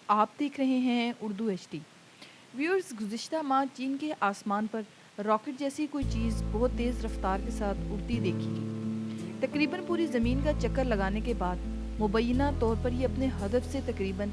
आप देख रहे हैं उर्दू एचडी। व्यूअर्स, गुज़िश्ता माह चीन के आसमान पर रॉकेट जैसी कोई चीज़ बहुत तेज़ रफ्तार के साथ उड़ती देखी गई। तकरीबन पूरी ज़मीन का चक्कर लगाने के बाद मुबैना तौर पर ये अपने हदफ से तकरीबन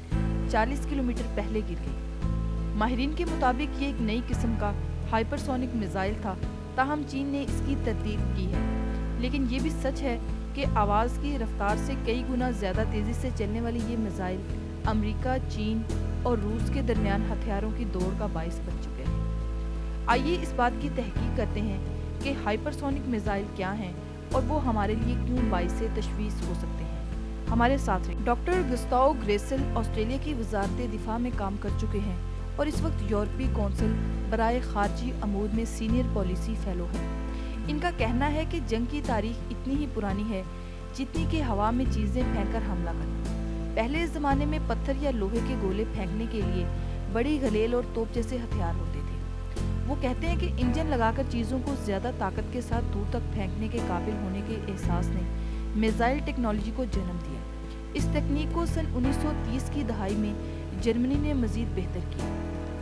40 किलोमीटर पहले गिर गई। माहिरीन के मुताबिक ये एक नई किस्म का हाइपरसोनिक मिसाइल था। ताहम चीन ने इसकी तरदीद की है, लेकिन ये भी सच है कि आवाज़ की रफ्तार से कई गुना ज़्यादा तेज़ी से चलने वाली ये मिसाइल अमेरिका, चीन और रूस के दरमियान हथियारों की दौड़ का बाइस बन चुके हैं। आइए इस बात की तहकीक करते हैं कि हाइपरसोनिक मिसाइल क्या हैं और वो हमारे लिए क्यों बाइस से तशवीश हो सकते हैं। हमारे साथ रहे डॉक्टर गुस्ताओ ग्रेसेल ऑस्ट्रेलिया की वजारत दिफा में काम कर चुके हैं और इस वक्त यूरोपीय कौंसिल बराए खारजी अमूर में सीनियर पॉलिसी फेलो हैं। इनका कहना है कि जंग की तारीख इतनी ही पुरानी है जितनी कि हवा में चीज़ें फेंककर हमला करना। पहले इस ज़माने में पत्थर या लोहे के गोले फेंकने के लिए बड़ी गलेल और तोप जैसे हथियार होते थे। वो कहते हैं कि इंजन लगाकर चीज़ों को ज़्यादा ताकत के साथ दूर तक फेंकने के काबिल होने के एहसास ने मिसाइल टेक्नोलॉजी को जन्म दिया। इस तकनीक को सन 1930 की दहाई में जर्मनी ने मज़ीद बेहतर किया।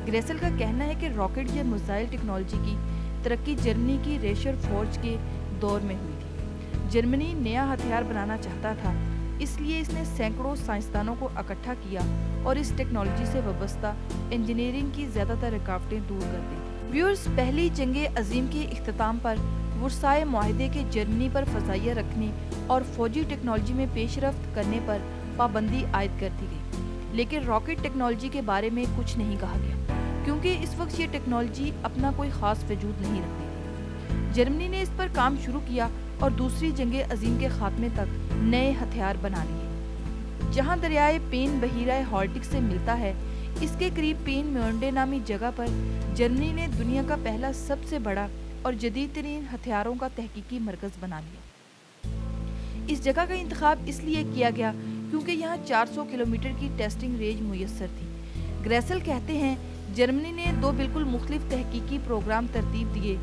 ग्रेसेल का कहना है कि रॉकेट या मिसाइल टेक्नोलॉजी की तरक्की जर्मनी की रेशर फोर्ज के दौर में हुई थी। जर्मनी नया हथियार बनाना चाहता था, इसलिए इसने सैकड़ों साइंसदानों को इकट्ठा किया और इस टेक्नोलॉजी से वाबस्ता इंजीनियरिंग की ज़्यादातर रुकावटें दूर कर दी। व्यूअर्स, पहली जंग अजीम के इख्तिताम पर वर्साए मुआहदे के जर्मनी पर फज़ाइया रखने और फौजी टेक्नोलॉजी में पेशरफ्त करने पर पाबंदी आयद कर दी गई, लेकिन रॉकेट टेक्नोलॉजी के बारे में कुछ नहीं कहा गया क्योंकि इस वक्त ये टेक्नोलॉजी अपना कोई ख़ास वजूद नहीं रखती थी। जर्मनी ने इस पर काम शुरू किया और दूसरी जंग अजीम के खात्मे तक नए हथियार बना लिए। जहां दरियाए पेन बहीरा हॉल्टिक से मिलता है, इसके करीब पेन म्योंडे नामी जगह पर जर्मनी ने दुनिया का पहला सबसे बड़ा और जदीद तरीन हथियारों का तहकीकी मरकज़ बना लिया। इस जगह का इंतखाब इसलिए किया गया क्योंकि यहाँ 400 किलोमीटर की टेस्टिंग रेंज मुयस्सर थी। ग्रेसेल कहते हैं, जर्मनी ने दो बिल्कुल मुख्तलिफ तहकीकी प्रोग्राम तरतीब दिए।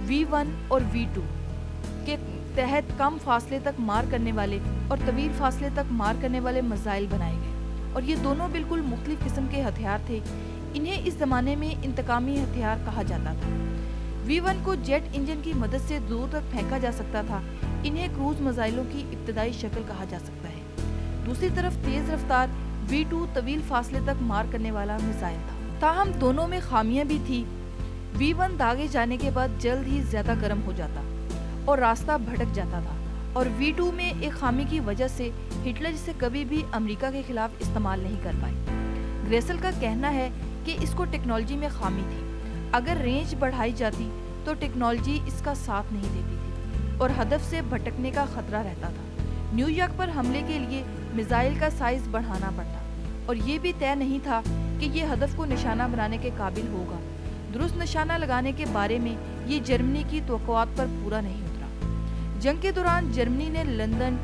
V1 और V2 के तहत कम फासले तक मार करने वाले और तवील फासले तक मार करने वाले मिसाइल बनाए गए और ये दोनों बिल्कुल मुख्तलिफ किस्म के हथियार थे। इन्हें इस ज़माने में इंतकामी हथियार कहा जाता था। V1 को जेट इंजन की मदद से दूर तक फेंका जा सकता था। इन्हें क्रूज मिसाइलों की इब्तदाई शक्ल कहा जा सकता है। दूसरी तरफ तेज़ रफ्तार V2 तवील फासले तक मार करने वाला मिसाइल था। ताहम दोनों में खामियां भी थी। V1 दागे जाने के बाद जल्द ही ज़्यादा गर्म हो जाता और रास्ता भटक जाता था, और V2 में एक खामी की वजह से हिटलर इसे कभी भी अमेरिका के खिलाफ इस्तेमाल नहीं कर पाए। ग्रेसेल का कहना है कि इसको टेक्नोलॉजी में खामी थी। अगर रेंज बढ़ाई जाती तो टेक्नोलॉजी इसका साथ नहीं देती थी और हदफ से भटकने का खतरा रहता था। न्यूयॉर्क पर हमले के लिए मिसाइल का साइज बढ़ाना पड़ता और ये भी तय नहीं था कि ये हदफ को निशाना बनाने के काबिल होगा। दुरुस्त निशाना लगाने के बारे में ये जर्मनी की तवक्कुआत पर पूरा नहीं उतरा। जंग के दौरान जर्मनी ने लंदन,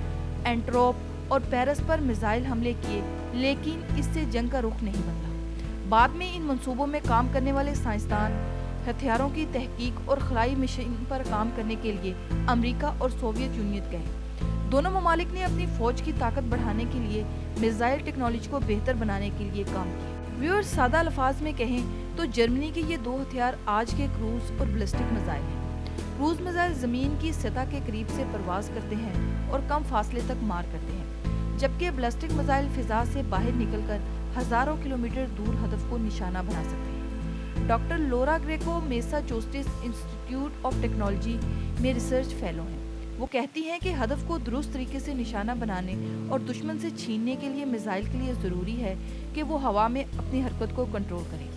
एंट्रोप और पेरिस पर मिसाइल हमले किए, लेकिन इससे जंग का रुख नहीं बदला। बाद में इन मंसूबों में काम करने वाले साइंसदान हथियारों की तहकीक और खलाई मिशन पर काम करने के लिए अमेरिका और सोवियत यूनियन गए। दोनों ममालिक ने अपनी फौज की ताकत बढ़ाने के लिए मिसाइल टेक्नोलॉजी को बेहतर बनाने के लिए काम किया। व्यूअर्स, सादा अल्फाज में कहें तो जर्मनी के ये दो हथियार आज के क्रूज और बैलिस्टिक मिसाइल हैं। क्रूज मिसाइल ज़मीन की सतह के करीब से परवाज करते हैं और कम फासले तक मार करते हैं, जबकि बैलिस्टिक मिसाइल फिजा से बाहर निकलकर हज़ारों किलोमीटर दूर हदफ को निशाना बना सकते हैं। Doctor Laura Greco Massachusetts Institute of Technology में रिसर्च फेलो हैं। वो कहती हैं कि हदफ को दुरुस्त तरीके से निशाना बनाने और दुश्मन से छीनने के लिए मिसाइल के लिए ज़रूरी है कि वो हवा में अपनी हरकत को कंट्रोल करें।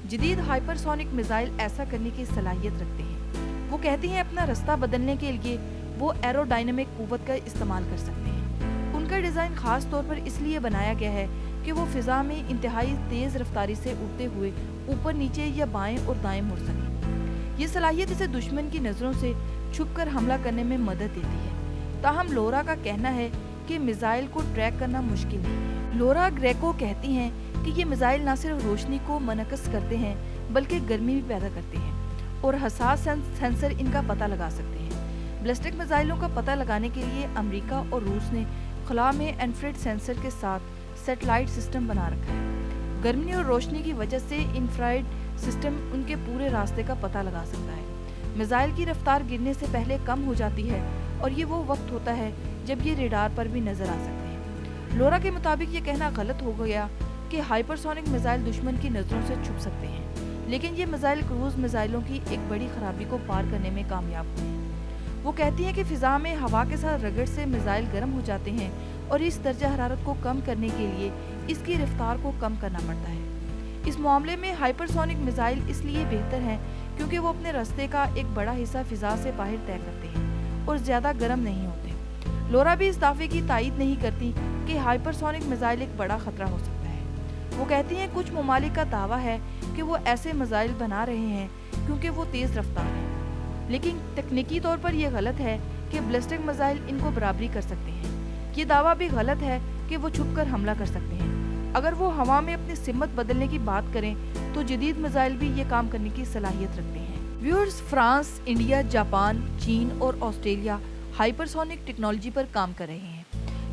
जदीद हाइपरसोनिक मिसाइल ऐसा करने की सलाहियत रखते हैं। वो कहती हैं, अपना रास्ता बदलने के लिए वो एरोडायनामिक कुव्वत का इस्तेमाल कर सकते हैं। उनका डिज़ाइन ख़ास तौर पर इसलिए बनाया गया है कि वो फ़िज़ा में इंतहाई तेज़ रफ्तारी से उड़ते हुए ऊपर नीचे या बाएं और दाएं मुड़ सकें। ये सलाहियत इसे दुश्मन की नज़रों से छुपकर हमला करने में मदद देती है। ताहम लोरा का कहना है कि मिसाइल को ट्रैक करना मुश्किल नहीं है। लोरा ग्रेको कहती हैं कि ये मिसाइल न सिर्फ रोशनी को मनकस करते हैं बल्कि गर्मी भी पैदा करते हैं और हसास सेंसर इनका पता लगा सकते हैं। बैलिस्टिक मिसाइलों का पता लगाने के लिए अमेरिका और रूस ने खला में इंफ्रारेड सेंसर के साथ सैटेलाइट सिस्टम बना रखा है। गर्मी और रोशनी की वजह से इंफ्रारेड सिस्टम उनके पूरे रास्ते का पता लगा सकता है। मिसाइल की रफ्तार गिरने से पहले कम हो जाती है और ये वो वक्त होता है जब ये रेडार पर भी नजर आ सकते हैं। लोरा के मुताबिक ये कहना गलत हो गया कि हाइपरसोनिक मिसाइल दुश्मन की नज़रों से छुप सकते हैं, लेकिन ये मिसाइल क्रूज मिसाइलों की एक बड़ी खराबी को पार करने में कामयाब हुए हैं। वो कहती हैं कि फिजा में हवा के साथ रगड़ से मिसाइल गर्म हो जाते हैं और इस दर्जा हरारत को कम करने के लिए इसकी रफ्तार को कम करना पड़ता है। इस मामले में हाइपरसोनिक मिसाइल इसलिए बेहतर हैं क्योंकि वो अपने रास्ते का एक बड़ा हिस्सा फिजा से बाहर तय करते हैं और ज़्यादा गर्म नहीं होते। लोरा भी इस दावे की तायद नहीं करती कि हाइपरसोनिक मिसाइल एक बड़ा खतरा हो सकता है। वो कहती हैं कुछ ममालिक का दावा है कि वो ऐसे मिसाइल बना रहे हैं क्योंकि वो तेज़ रफ्तार हैं, लेकिन तकनीकी तौर पर यह गलत है कि बैलिस्टिक मिसाइल इनको बराबरी कर सकते हैं। ये दावा भी गलत है कि वो छुपकर हमला कर सकते हैं। अगर वो हवा में अपनी सिमत बदलने की बात करें तो जदीद मिसाइल भी ये काम करने की सलाहियत रखते हैं। व्यूअर्स, फ्रांस, इंडिया, जापान, चीन और ऑस्ट्रेलिया हाइपरसोनिक टेक्नोलॉजी पर काम कर रहे हैं,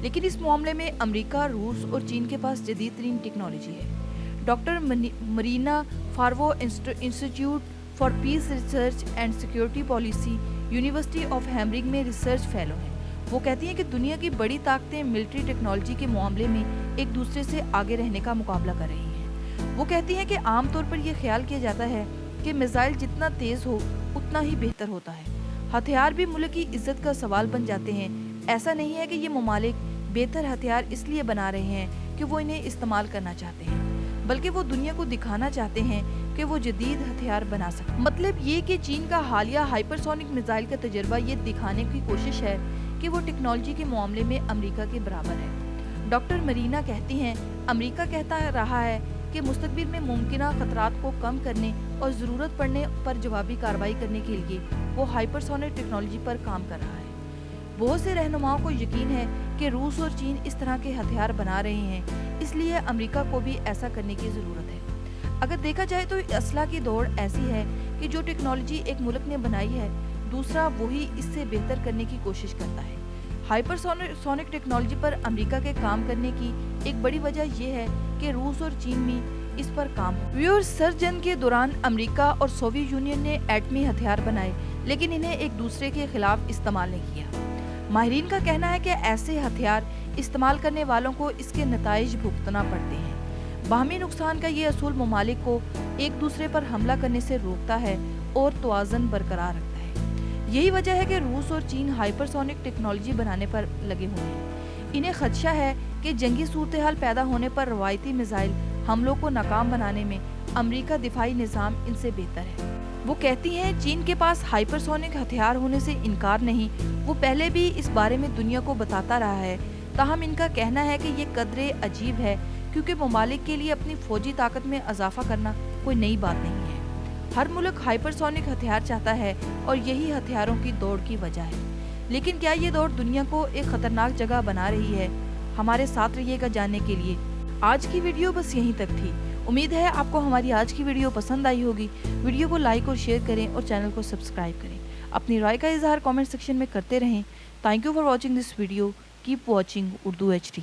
लेकिन इस मामले में अमेरिका, रूस और चीन के पास जदीद तरीन टेक्नोलॉजी है। Doctor Marina Favaro institute for peace research and security policy, university of Hamburg में रिसर्च फेलो हैं। वो कहती हैं कि दुनिया की बड़ी ताकतें मिलिट्री टेक्नोलॉजी के मामले में एक दूसरे से आगे रहने का मुकाबला कर रही हैं। वो कहती हैं कि आमतौर पर यह ख्याल किया जाता है कि मिसाइल जितना तेज़ हो उतना ही बेहतर होता है। हथियार भी मुल्क की इज्जत का सवाल बन जाते हैं। ऐसा नहीं है कि ये ममालिक बेहतर हथियार इसलिए बना रहे हैं कि वो इन्हें इस्तेमाल करना चाहते हैं, बल्कि वो दुनिया को दिखाना चाहते हैं कि वो जदीद हथियार बना सकते। मतलब ये कि चीन का हालिया हाइपरसोनिक मिसाइल का तजर्बा ये दिखाने की कोशिश है कि वो टेक्नोलॉजी के मामले में अमेरिका के बराबर है। डॉक्टर मरीना कहती हैं, अमेरिका कहता रहा है कि मुस्तकबिल में मुमकिन खतरात को कम करने और ज़रूरत पड़ने पर जवाबी कार्रवाई करने के लिए वो हाइपरसोनिक टेक्नोलॉजी पर काम कर रहा है। बहुत से रहनुमाओं को यकीन है कि रूस और चीन इस तरह के हथियार बना रहे हैं, इसलिए अमेरिका को भी ऐसा करने की ज़रूरत है। अगर देखा जाए तो असला की दौड़ ऐसी है कि जो टेक्नोलॉजी एक मुल्क ने बनाई है, दूसरा वही इससे बेहतर करने की कोशिश करता है। हाइपरसोनिक टेक्नोलॉजी पर अमेरिका के काम करने की एक बड़ी वजह यह है कि रूस और चीन में इस पर काम हो। व्यूअर्स, सर्द जंग के दौरान अमेरिका और सोवियत यूनियन ने एटमी हथियार बनाए, लेकिन इन्हें एक दूसरे के खिलाफ इस्तेमाल नहीं किया। माहिरीन का कहना है कि ऐसे हथियार इस्तेमाल करने वालों को इसके नताइज भुगतना पड़ते हैं। बाहमी नुकसान का ये असूल ममालिक को एक दूसरे पर हमला करने से रोकता है और तवाज़ुन बरकरार रखता है। यही वजह है कि रूस और चीन हाइपरसोनिक टेक्नोलॉजी बनाने पर लगे हुए हैं। इन्हें खदशा है कि जंगी सूरत हाल पैदा होने पर रवायती मिसाइल हमलों को नाकाम बनाने में अमेरिका दिफाई निज़ाम इनसे बेहतर है। वो कहती हैं, चीन के पास हाइपरसोनिक हथियार होने से इनकार नहीं, वो पहले भी इस बारे में दुनिया को बताता रहा है। ताहम इनका कहना है कि ये कदरे अजीब है क्योंकि ममालिक के लिए अपनी फौजी ताकत में इजाफा करना कोई नई बात नहीं है। हर मुल्क हाइपरसोनिक हथियार चाहता है और यही हथियारों की दौड़ की वजह है। लेकिन क्या ये दौड़ दुनिया को एक खतरनाक जगह बना रही है? हमारे साथ रहिएगा जानने के लिए। आज की वीडियो बस यहीं तक थी। उम्मीद है आपको हमारी आज की वीडियो पसंद आई होगी। वीडियो को लाइक और शेयर करें और चैनल को सब्सक्राइब करें। अपनी राय का इजहार कमेंट सेक्शन में करते रहें। Thank you for watching this video. Keep watching Urdu HD।